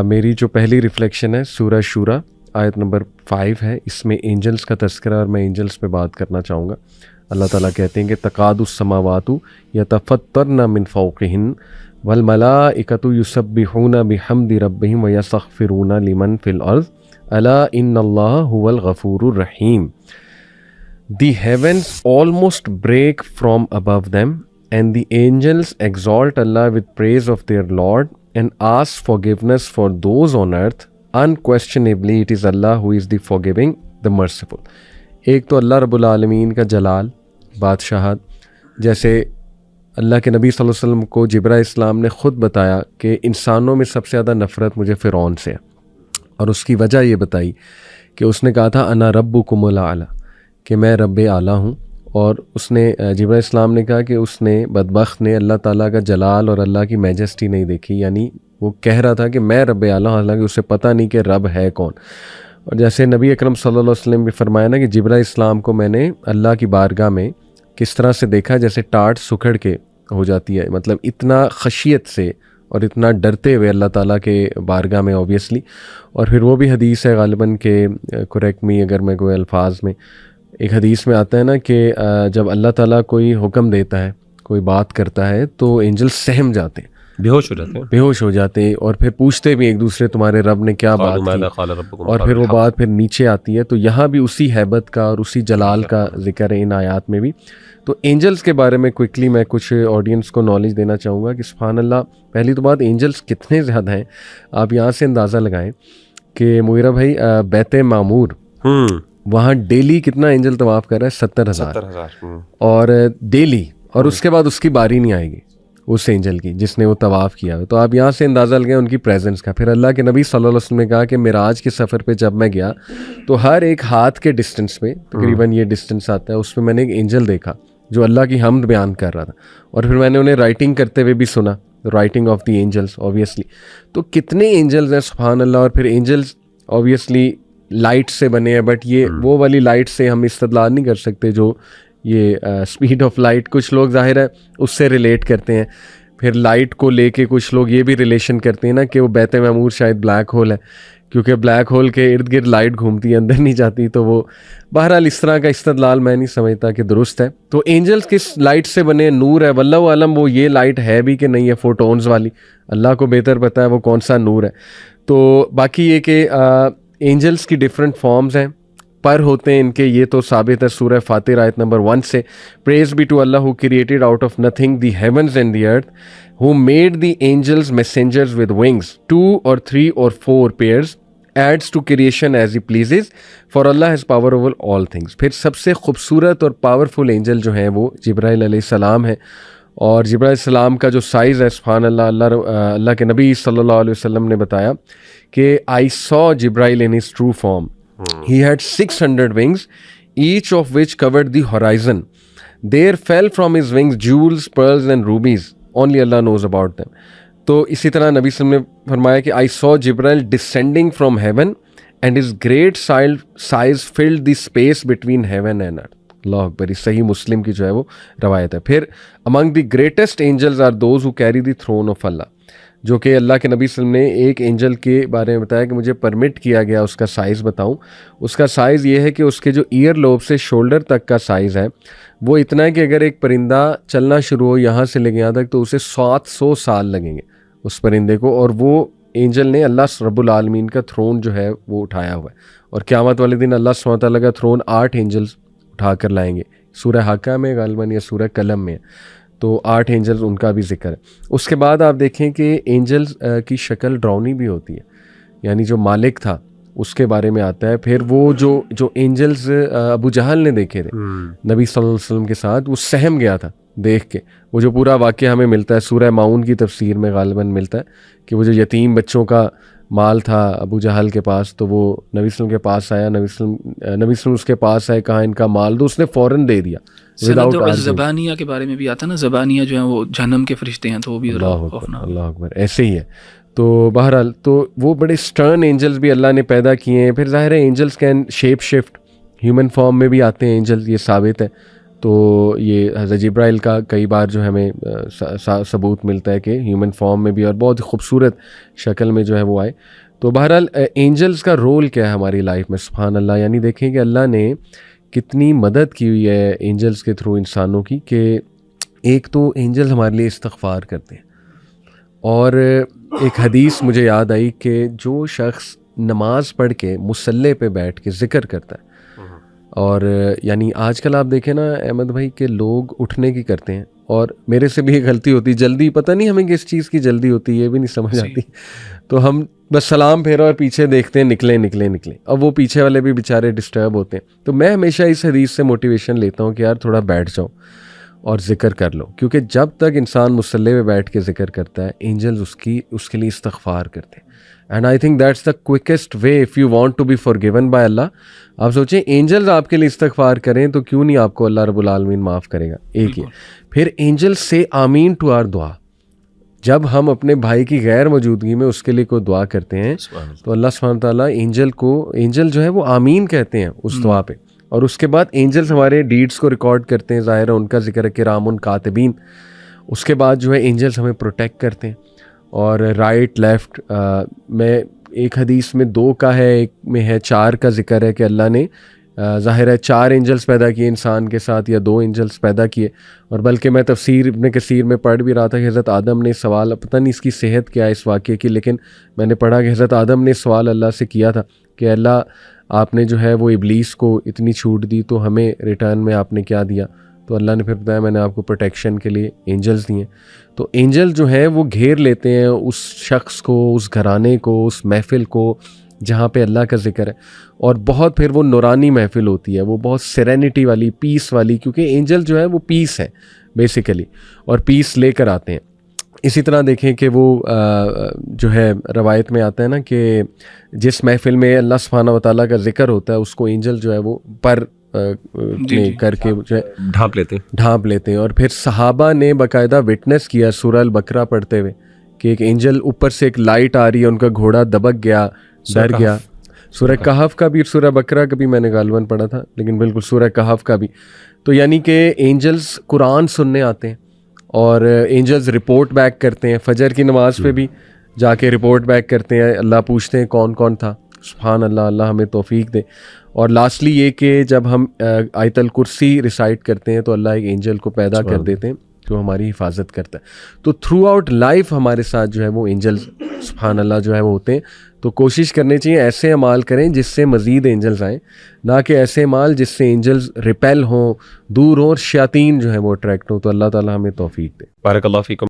میری جو پہلی ریفلیکشن ہے سورہ شورا آیت نمبر 5 ہے، اس میں اینجلس کا تذکرہ، اور میں اینجلس پہ بات کرنا چاہوں گا۔ اللہ تعالیٰ کہتے ہیں کہ تقاد السماوات یتفطرن من فوقہن والملائکۃ یسبحون بحمد ربہم ویستغفرون لمن فی الارض الا ان اللہ هو الغفور الرحیم۔ The heavens almost break from above them, and the angels exalt Allah with praise of their Lord and ask forgiveness for those on earth. Unquestionably, it is Allah who is the forgiving, the merciful. ایک تو اللہ رب العالمین کا جلال، بادشاہت، جیسے اللہ کے نبی صلی اللہ علیہ وسلم کو جبرائیل السلام نے خود بتایا کہ انسانوں میں سب سے زیادہ نفرت مجھے فرعون سے ہے، اور اس کی وجہ یہ بتائی کہ اس نے کہا تھا انا ربکم الاعلی، کہ میں رب اعلیٰ ہوں، اور اس نے جبرائیل السلام نے کہا کہ اس نے بدبخت نے اللہ تعالیٰ کا جلال اور اللہ کی میجسٹی نہیں دیکھی، یعنی وہ کہہ رہا تھا کہ میں رب اعلیٰ ہوں، حالانکہ اسے پتہ نہیں کہ رب ہے کون۔ اور جیسے نبی اکرم صلی اللہ علیہ وسلم بھی فرمایا نا کہ جبرائیل السلام کو میں نے اللہ کی بارگاہ میں کس طرح سے دیکھا جیسے ٹاٹ سکھڑ کے ہو جاتی ہے، مطلب اتنا خشیت سے اور اتنا ڈرتے ہوئے اللہ تعالیٰ کے بارگاہ میں اوبیسلی۔ اور پھر وہ بھی حدیث ہے غالباً کہ کریکٹ می اگر میں کوئی الفاظ میں، ایک حدیث میں آتا ہے نا کہ جب اللہ تعالیٰ کوئی حکم دیتا ہے، کوئی بات کرتا ہے تو اینجل سہم جاتے ہیں، بے ہوش ہو جاتے ہیں، اور پھر پوچھتے بھی ایک دوسرے تمہارے رب نے کیا بات کی، اور پھر وہ بات پھر نیچے آتی ہے۔ تو یہاں بھی اسی ہیبت کا اور اسی جلال کا ذکر ہے ان آیات میں بھی۔ تو اینجلس کے بارے میں کوئکلی میں کچھ آڈینس کو نالج دینا چاہوں گا کہ سبحان اللہ، پہلی تو بات اینجلس کتنے زیادہ ہیں، آپ یہاں سے اندازہ لگائیں کہ مویرہ بھائی بیت معمور وہاں ڈیلی کتنا اینجل طواف کر رہا ہے؟ 70,000 اور ڈیلی، اور اس کے بعد اس کی باری نہیں آئے گی اس اینجل کی جس نے وہ طواف کیا۔ تو آپ یہاں سے اندازہ لگائیں ان کی پریزنس کا۔ پھر اللہ کے نبی صلی اللہ علیہ وسلم نے کہا کہ معراج کے سفر پہ جب میں گیا تو ہر ایک ہاتھ کے ڈسٹنس پہ، تقریباً یہ ڈسٹنس آتا ہے، اس میں نے ایک اینجل دیکھا جو اللہ کی حمد بیان کر رہا تھا، اور پھر میں نے انہیں رائٹنگ کرتے ہوئے بھی سنا، writing of the angels obviously. تو کتنے اینجلز ہیں سبحان اللہ۔ اور پھر اینجلز اوبیسلی لائٹ سے بنے ہیں، بٹ یہ وہ والی لائٹ سے ہم استدلال نہیں کر سکتے جو یہ اسپیڈ آف لائٹ، کچھ لوگ ظاہر ہے اس سے ریلیٹ کرتے ہیں۔ پھر لائٹ کو لے کے کچھ لوگ یہ بھی ریلیشن کرتے ہیں نا کہ وہ بیت معمور شاید بلیک ہول ہے، کیونکہ بلیک ہول کے ارد گرد لائٹ گھومتی ہے، اندر نہیں جاتی۔ تو وہ بہرحال اس طرح کا استدلال میں نہیں سمجھتا کہ درست ہے۔ تو اینجلس کس لائٹ سے بنے؟ نور ہے، واللہ عالم وہ یہ لائٹ ہے بھی کہ نہیں ہے، فوٹونز والی، اللہ کو بہتر پتہ ہے وہ کون سا نور ہے۔ تو باقی یہ کہ اینجلس کی ڈفرینٹ فارمز ہیں، پر ہوتے ہیں ان کے، یہ تو ثابت ہے سورہ فاتر آیت نمبر 1 سے، praise be to Allah who created out of nothing the heavens and the earth, who made the angels messengers with wings 2 or 3 or 4 pairs adds to creation as he pleases for Allah has power over all things۔ پھر سب سے خوبصورت اور powerful Angel جو ہیں وہ جبرائیل علیہ السلام ہے، اور جبرائیل السلام کا جو سائز ہے سبحان اللہ، اللہ کے نبی صلی اللہ علیہ وسلم نے بتایا کہ I saw Jibreel in his true form. He had 600 wings, each of which covered the horizon. There fell from his wings jewels, pearls and rubies. Only Allah knows about them. تو اسی طرح نبی صلی اللہ علیہ وسلم نے فرمایا کہ I saw Jibreel descending from heaven and his great size filled the space between heaven and earth. اللہ اکبر، اس صحیح مسلم کی جو ہے وہ روایت ہے۔ پھر among the greatest angels are those who carry the throne of Allah، جو کہ اللہ کے نبی صلی اللہ علیہ وسلم نے ایک اینجل کے بارے میں بتایا کہ مجھے پرمٹ کیا گیا اس کا سائز بتاؤں۔ اس کا سائز یہ ہے کہ اس کے جو ایئر لوب سے شولڈر تک کا سائز ہے وہ اتنا ہے کہ اگر ایک پرندہ چلنا شروع ہو یہاں سے لے کے یہاں تک تو اسے 700 سال لگیں گے اس پرندے کو، اور وہ اینجل نے اللہ رب العالمین کا تھرون جو ہے وہ اٹھایا ہوا ہے، اور قیامت والے دن اللہ سبحانہ تعالیٰ کا تھرون 8 اینجلز اٹھا کر لائیں گے۔ سورہ حاقہ میں غالباً یا سورہ قلم میں، تو 8 اینجلز ان کا بھی ذکر ہے۔ اس کے بعد آپ دیکھیں کہ اینجلز کی شکل ڈراؤنی بھی ہوتی ہے، یعنی جو مالک تھا اس کے بارے میں آتا ہے۔ پھر وہ جو اینجلز ابو جہل نے دیکھے تھے نبی صلی اللہ علیہ وسلم کے ساتھ، وہ سہم گیا تھا دیکھ کے۔ وہ جو پورا واقعہ ہمیں ملتا ہے سورہ ماؤن کی تفسیر میں غالباً ملتا ہے کہ وہ جو یتیم بچوں کا مال تھا ابو جہل کے پاس، تو وہ نبی صلی اللہ علیہ وسلم کے پاس آیا، نبی صلی اللہ علیہ وسلم اس کے پاس آئے، کہا ان کا مال دو، اس نے فوراً دے دیا۔ زبانیہ کے بارے میں بھی آتا ہے نا، زبانیہ جو ہیں وہ جہنم کے فرشتے ہیں، تو وہ بھی اللہ اکبر ایسے ہی ہے۔ تو بہرحال تو وہ بڑے سٹرن اینجلز بھی اللہ نے پیدا کیے ہیں۔ پھر ظاہر ہے angels can shape shift, human form میں بھی آتے ہیں اینجلز، یہ ثابت ہے۔ تو یہ حضرت جبرائیل کا کئی بار جو ہمیں ثبوت ملتا ہے کہ ہیومن فارم میں بھی اور بہت خوبصورت شکل میں جو ہے وہ آئے. تو بہرحال اینجلز کا رول کیا ہے ہماری لائف میں؟ سبحان اللہ. یعنی دیکھیں کہ اللہ نے کتنی مدد کی ہوئی ہے اینجلز کے تھرو انسانوں کی. کہ ایک تو اینجلز ہمارے لیے استغفار کرتے ہیں, اور ایک حدیث مجھے یاد آئی کہ جو شخص نماز پڑھ کے مصلی پہ بیٹھ کے ذکر کرتا ہے, اور یعنی آج کل آپ دیکھیں نا احمد بھائی کہ لوگ اٹھنے کی کرتے ہیں, اور میرے سے بھی ایک غلطی ہوتی ہے, جلدی پتہ نہیں ہمیں کس چیز کی جلدی ہوتی ہے یہ بھی نہیں سمجھ آتی, تو ہم بس سلام پھیرا اور پیچھے دیکھتے ہیں نکلیں, اب وہ پیچھے والے بھی بیچارے ڈسٹرب ہوتے ہیں. تو میں ہمیشہ اس حدیث سے موٹیویشن لیتا ہوں کہ یار تھوڑا بیٹھ جاؤ اور ذکر کر لو, کیونکہ جب تک انسان مصلی پہ بیٹھ کے ذکر کرتا ہے اینجلز اس کے لیے استغفار کرتے ہیں. And I think that's the quickest way of you want to be forgiven by Allah. آپ سوچیں اینجلز آپ کے لیے استغفار کریں تو کیوں نہیں آپ کو اللہ رب العالمین معاف کرے گا. ایک ہی. پھر اینجلز سے آمین ٹو آر دعا. جب ہم اپنے بھائی کی غیر موجودگی میں اس کے لیے کوئی دعا کرتے ہیں تو اللہ سبحانہ تعالیٰ اینجل جو ہے وہ آمین کہتے ہیں اس دعا پہ, اور اس کے بعد اینجلز ہمارے ڈیڈز کو ریکارڈ کرتے ہیں, ظاہر ہے ان کا ذکر ہے کرام کاتبین. اس کے بعد جو ہے اینجلز ہمیں پروٹیکٹ کرتے ہیں, اور رائٹ لیفٹ میں ایک حدیث میں 2 کا ہے, ایک میں ہے 4 کا ذکر ہے کہ اللہ نے ظاہر ہے 4 اینجلز پیدا کیے انسان کے ساتھ, یا 2 اینجلز پیدا کیے. اور بلکہ میں تفسیر ابن کثیر میں پڑھ بھی رہا تھا کہ حضرت آدم نے سوال, پتہ نہیں اس کی صحت کیا ہے اس واقعے کی, لیکن میں نے پڑھا کہ حضرت آدم نے سوال اللہ سے کیا تھا کہ اللہ آپ نے جو ہے وہ ابلیس کو اتنی چھوٹ دی تو ہمیں ریٹرن میں آپ نے کیا دیا؟ تو اللہ نے پھر بتایا میں نے آپ کو پروٹیکشن کے لیے اینجلز دیے. تو اینجل جو ہیں وہ گھیر لیتے ہیں اس شخص کو, اس گھرانے کو, اس محفل کو جہاں پہ اللہ کا ذکر ہے, اور بہت پھر وہ نورانی محفل ہوتی ہے, وہ بہت سیرینٹی والی, پیس والی, کیونکہ اینجل جو ہے وہ پیس ہے بیسیکلی, اور پیس لے کر آتے ہیں. اسی طرح دیکھیں کہ وہ جو ہے روایت میں آتا ہے نا کہ جس محفل میں اللہ سبحانہ و تعالیٰ کا ذکر ہوتا ہے اس کو اینجل جو ہے وہ پر کر کے جو ہے ڈھانپ لیتے ہیں. اور پھر صحابہ نے باقاعدہ وٹنس کیا سورہ البقرہ پڑھتے ہوئے کہ ایک اینجل اوپر سے ایک لائٹ آ رہی ہے, ان کا گھوڑا دبک گیا, ڈر گیا. سورہ کہف کا بھی, سورہ بقرہ کا بھی میں نے غالباً پڑھا تھا, لیکن بالکل سورہ کہف کا بھی. تو یعنی کہ اینجلز قرآن سننے آتے ہیں, اور اینجلز رپورٹ بیک کرتے ہیں. فجر کی نماز پہ بھی جا کے رپورٹ بیک کرتے ہیں, اللہ پوچھتے ہیں کون کون تھا. سبحان اللہ, اللہ ہمیں توفیق دے. اور لاسٹلی یہ کہ جب ہم آیت الکرسی ریسائٹ کرتے ہیں تو اللہ ایک اینجل کو پیدا کر دیتے ہیں جو ہماری حفاظت کرتا ہے. تو تھرو آؤٹ لائف ہمارے ساتھ جو ہے وہ اینجلز سبحان اللہ جو ہے وہ ہوتے ہیں. تو کوشش کرنی چاہیے ایسے اعمال کریں جس سے مزید اینجلز آئیں, نہ کہ ایسے اعمال جس سے اینجلز ریپیل ہوں, دور ہوں, اور شیاطین جو ہے وہ اٹریکٹ ہوں. تو اللہ تعالیٰ ہمیں توفیق دے. بارک اللہ فیکم.